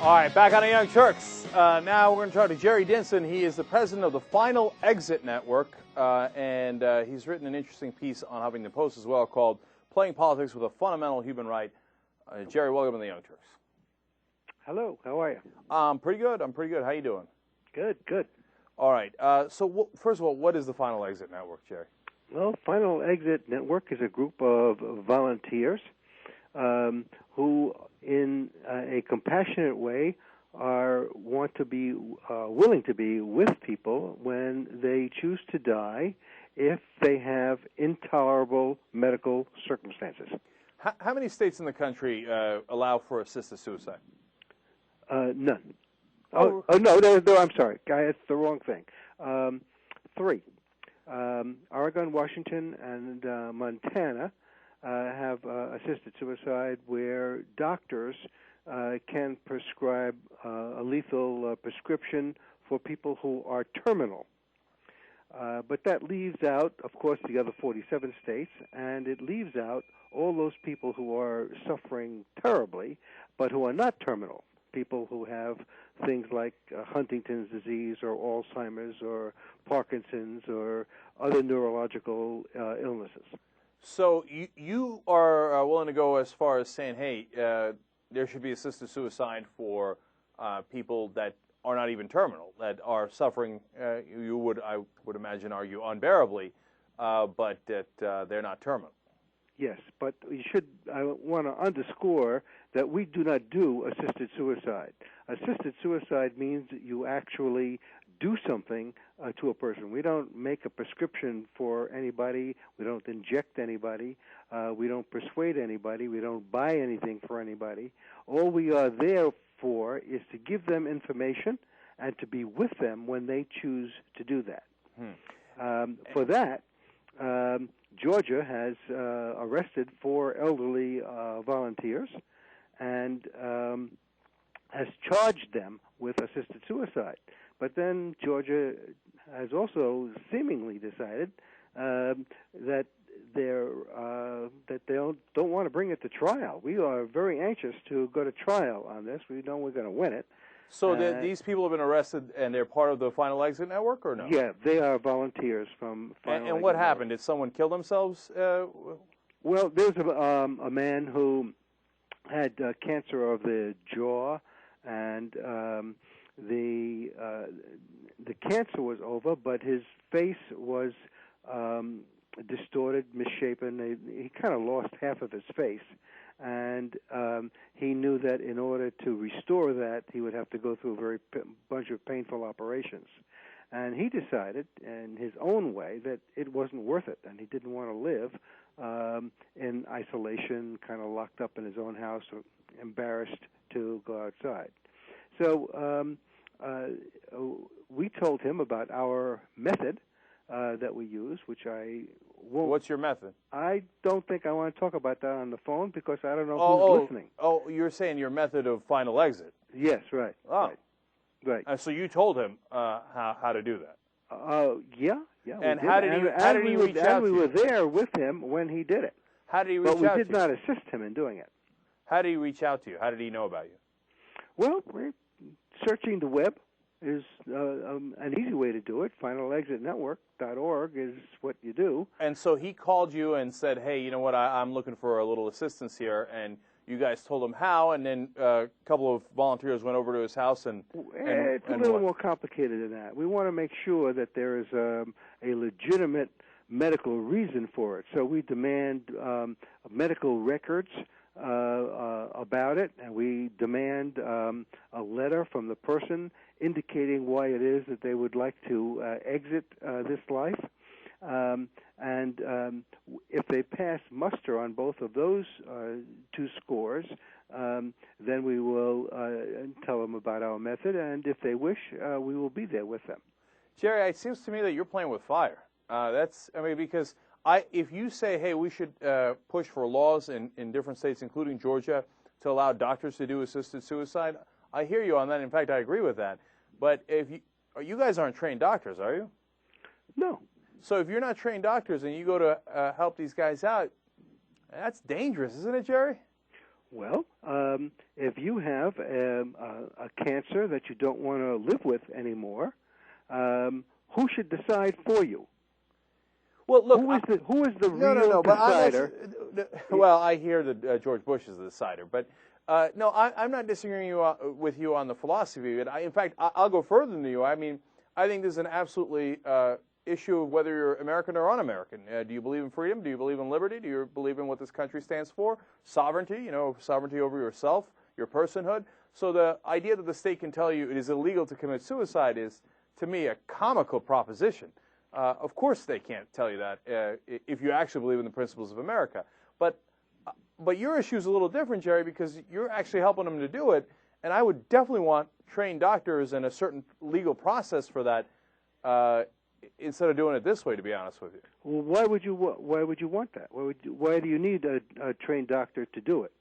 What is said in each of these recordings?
All right, back on the Young Turks. Now we're going to talk to Jerry Dinson. He is the president of the Final Exit Network, and he's written an interesting piece on Huffington Post as well called Playing Politics with a Fundamental Human Right. Jerry, welcome to the Young Turks. Hello, how are you? I'm pretty good. How you doing? Good, good. All right. So first of all, what is the Final Exit Network, Jerry? Well, Final Exit Network is a group of volunteers who, in a compassionate way, want to be willing to be with people when they choose to die if they have intolerable medical circumstances. How many states in the country allow for assisted suicide? None. No, I'm sorry. It's the wrong thing. 3. Oregon, Washington, and Montana have assisted suicide where doctors can prescribe a lethal prescription for people who are terminal. But that leaves out, of course, the other 47 states, and it leaves out all those people who are suffering terribly, but who are not terminal. People who have things like Huntington's disease or Alzheimer's or Parkinson's or other neurological illnesses. So you are willing to go as far as saying, hey, there should be assisted suicide for people that are not even terminal, that are suffering, I would imagine, argue unbearably, but that they're not terminal. Yes, but I want to underscore that we do not do assisted suicide. Assisted suicide means that you actually do something to a person. We don't make a prescription for anybody. We don't inject anybody. We don't persuade anybody. We don't buy anything for anybody. All we are there for is to give them information and to be with them when they choose to do that. For that, Georgia has arrested 4 elderly volunteers and has charged them with assisted suicide. But then Georgia has also seemingly decided that they don't want to bring it to trial. We are very anxious to go to trial on this. We know we're going to win it. So these people have been arrested, and they're part of the Final Exit Network, or no? Yeah, they are volunteers from Final Exit. And what happened? Did someone kill themselves? Well, there's a man who had cancer of the jaw, and the cancer was over, but his face was distorted, misshapen. He kind of lost half of his face. And he knew that in order to restore that, he would have to go through a bunch of painful operations. And he decided, in his own way, that it wasn't worth it, and he didn't want to live in isolation, kind of locked up in his own house, or embarrassed to go outside. So we told him about our method that we use, which I won't. What's your method? I don't think I want to talk about that on the phone because I don't know who's listening. Oh, you're saying your method of final exit? Yes, right. Oh. Right. So you told him how to do that? Yeah. And how did he reach out to you? We were there with him when he did it. How did he reach out to you? But we did not assist him in doing it. How did he reach out to you? How did he know about you? Well, we're searching the web is an easy way to do it. FinalExitNetwork.org is what you do. And so he called you and said, hey, you know what, I'm looking for a little assistance here, and you guys told him how, and then a couple of volunteers went over to his house and it's a little more complicated than that. We want to make sure that there is a legitimate medical reason for it. So we demand medical records about it, and we demand a letter from the person indicating why it is that they would like to exit this life. And if they pass muster on both of those 2 scores, then we will tell them about our method, and if they wish, we will be there with them. Jerry, it seems to me that you're playing with fire. Because if you say, hey, we should push for laws in different states, including Georgia, to allow doctors to do assisted suicide, I hear you on that. In fact, I agree with that. But if you guys aren't trained doctors, are you? No. So if you're not trained doctors and you go to help these guys out, that's dangerous, isn't it, Jerry? Well, if you have cancer that you don't want to live with anymore, who should decide for you? Well, look, who is the real decider? Well, I hear that George Bush is the decider, but no, I'm not disagreeing with you on the philosophy of it. In fact, I'll go further than you. I mean, I think this is an absolutely issue of whether you're American or un-American. Do you believe in freedom? Do you believe in liberty? Do you believe in what this country stands for? Sovereignty, sovereignty over yourself, your personhood. So the idea that the state can tell you it is illegal to commit suicide is, to me, a comical proposition. Of course they can't tell you that if you actually believe in the principles of America. But your issue is a little different, Jerry, because you're actually helping them to do it, and I would definitely want trained doctors and a certain legal process for that instead of doing it this way, to be honest with you. Well, why would you want that? Why do you need a trained doctor to do it?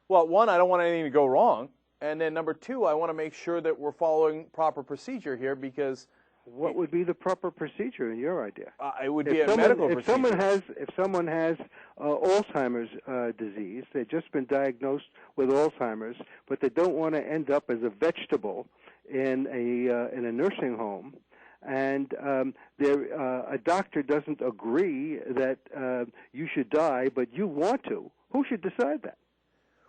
Well, one, I don't want anything to go wrong, and then number two, I want to make sure that we're following proper procedure here because. What would be the proper procedure in your idea? It would be a medical procedure. If someone has Alzheimer's disease, they've just been diagnosed with Alzheimer's, but they don't want to end up as a vegetable in a nursing home, and a doctor doesn't agree that you should die, but you want to. Who should decide that?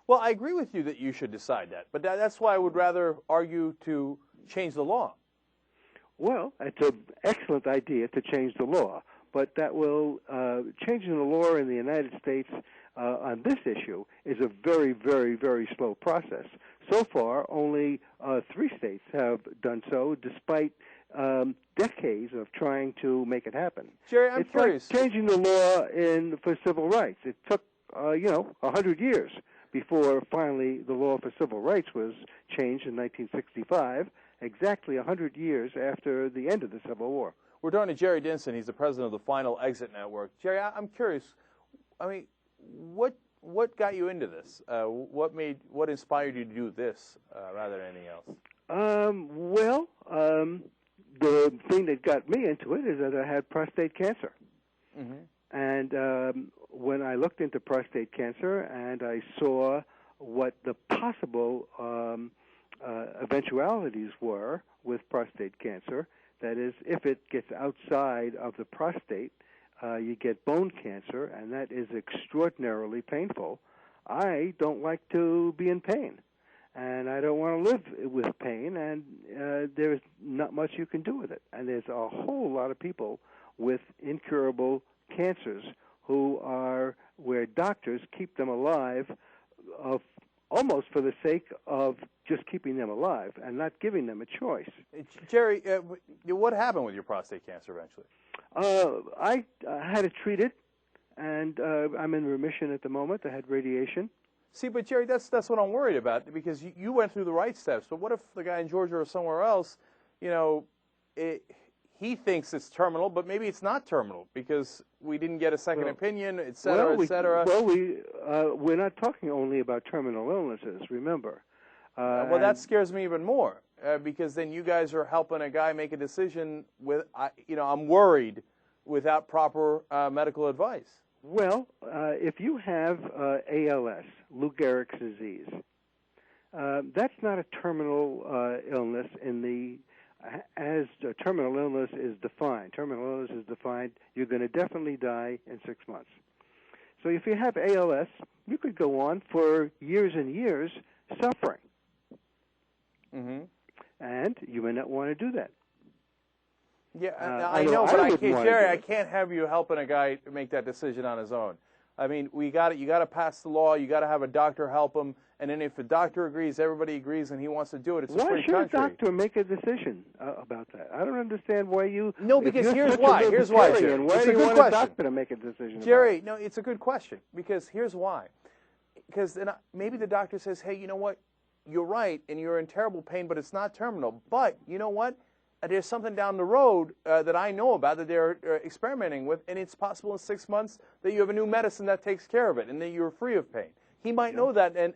Well, I agree with you that you should decide that, but that's why I would rather argue to change the law. Well, it's an excellent idea to change the law, but that will changing the law in the United States on this issue is a very, very, very slow process. So far, only 3 states have done so, despite decades of trying to make it happen. Jerry, I'm curious. Like changing the law for civil rights. It took 100 years before finally the law for civil rights was changed in 1965. Exactly 100 years after the end of the Civil War. We're talking to Jerry Dinson. He's the president of the Final Exit Network. Jerry, I'm curious. I mean, what got you into this? What inspired you to do this rather than anything else? The thing that got me into it is that I had prostate cancer. Mm-hmm. And when I looked into prostate cancer and I saw what the possible eventualities were with prostate cancer. That is, if it gets outside of the prostate, you get bone cancer, and that is extraordinarily painful. I don't like to be in pain, and I don't want to live with pain, and there's not much you can do with it. And there's a whole lot of people with incurable cancers where doctors keep them alive almost for the sake of just keeping them alive and not giving them a choice. Jerry, what happened with your prostate cancer eventually? I had it treated, and I'm in remission at the moment. I had radiation. See, but Jerry, that's what I'm worried about, because you went through the right steps. But what if the guy in Georgia or somewhere else, he thinks it's terminal, but maybe it's not terminal because we didn't get a second opinion, et cetera, et cetera. Well, we're not talking only about terminal illnesses, remember. Well, that scares me even more because then you guys are helping a guy make a decision I'm worried without proper medical advice. Well, if you have ALS, Lou Gehrig's disease, that's not a terminal illness as a terminal illness is defined. Terminal illness is defined, you're going to definitely die in 6 months. So if you have ALS, you could go on for years and years suffering. Mm-hmm. And you may not want to do that. Yeah, I know, but Jerry, I can't have you helping a guy make that decision on his own. I mean, you got to pass the law. You got to have a doctor help him, and then if the doctor agrees, everybody agrees, and he wants to do it. It's a free country. Why should a doctor make a decision about that? I don't understand why you. No, because here's why. Here's why, Jerry. Why do you want a doctor to make a decision? Jerry, no, it's a good question because here's why. Because then maybe the doctor says, "Hey, you know what? You're right, and you're in terrible pain, but it's not terminal. But you know what? There's something down the road that I know about that they're experimenting with, and it's possible in 6 months that you have a new medicine that takes care of it, and that you're free of pain." He might know that, and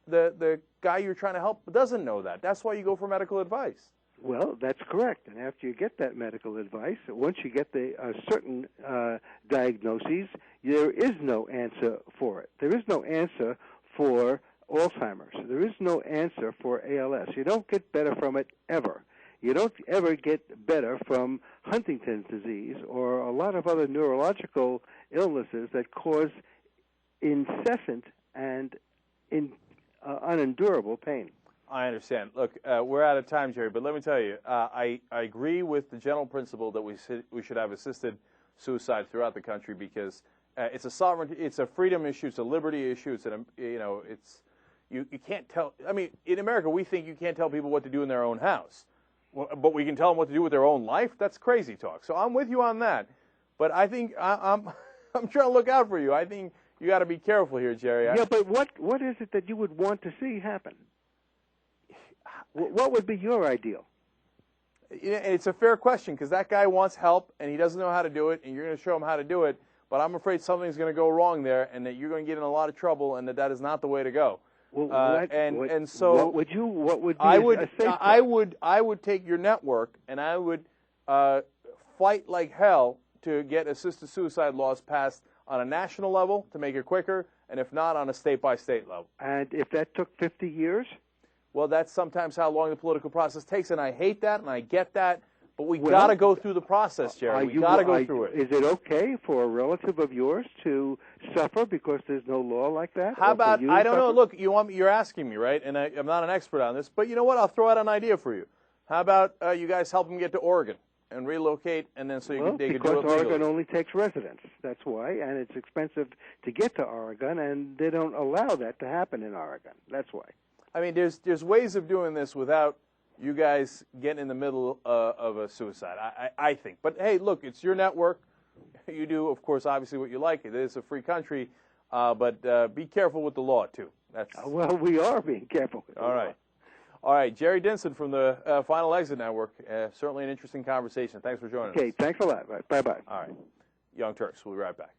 the guy you're trying to help doesn't know that. That's why you go for medical advice. Well, that's correct. And after you get that medical advice, once you get the certain diagnoses, there is no answer for it. There is no answer for Alzheimer's. There is no answer for ALS. You don't get better from it ever. You don't ever get better from Huntington's disease or a lot of other neurological illnesses that cause incessant and unendurable pain. I understand. Look, we're out of time, Jerry, but let me tell you, I agree with the general principle that we should have assisted suicide throughout the country because it's a sovereignty, it's a freedom issue, it's a liberty issue, it's you can't tell. I mean, in America, we think you can't tell people what to do in their own house, but we can tell them what to do with their own life. That's crazy talk. So I'm with you on that, but I think I'm trying to look out for you. I think you got to be careful here, Jerry. Yeah, but what is it that you would want to see happen? What would be your ideal? It's a fair question because that guy wants help and he doesn't know how to do it, and you're going to show him how to do it. But I'm afraid something's going to go wrong there, and that you're going to get in a lot of trouble, and that is not the way to go. Well, so what would be I would take your network and I would fight like hell to get assisted suicide laws passed on a national level to make it quicker, and if not, on a state-by-state level. And if that took 50 years? Well, that's sometimes how long the political process takes, and I hate that, and I get that, but we got to go through the process, Jerry. We got to go through it. Is it okay for a relative of yours to suffer because there's no law like that? How about, I don't know, look, you're asking me, right, and I'm not an expert on this, but you know what, I'll throw out an idea for you. How about you guys help them get to Oregon and relocate, and then so they can do it legally? Because Oregon only takes residents, that's why, and it's expensive to get to Oregon, and they don't allow that to happen in Oregon, that's why. I mean, there's ways of doing this without you guys getting in the middle of a suicide, I think. But, hey, look, it's your network. You do, of course, obviously what you like. It is a free country, but be careful with the law, too. Well, we are being careful with the law. All right, Jerry Dinson from the Final Exit Network. Certainly an interesting conversation. Thanks for joining us. Okay, thanks a lot. Bye-bye. All right. Young Turks, we'll be right back.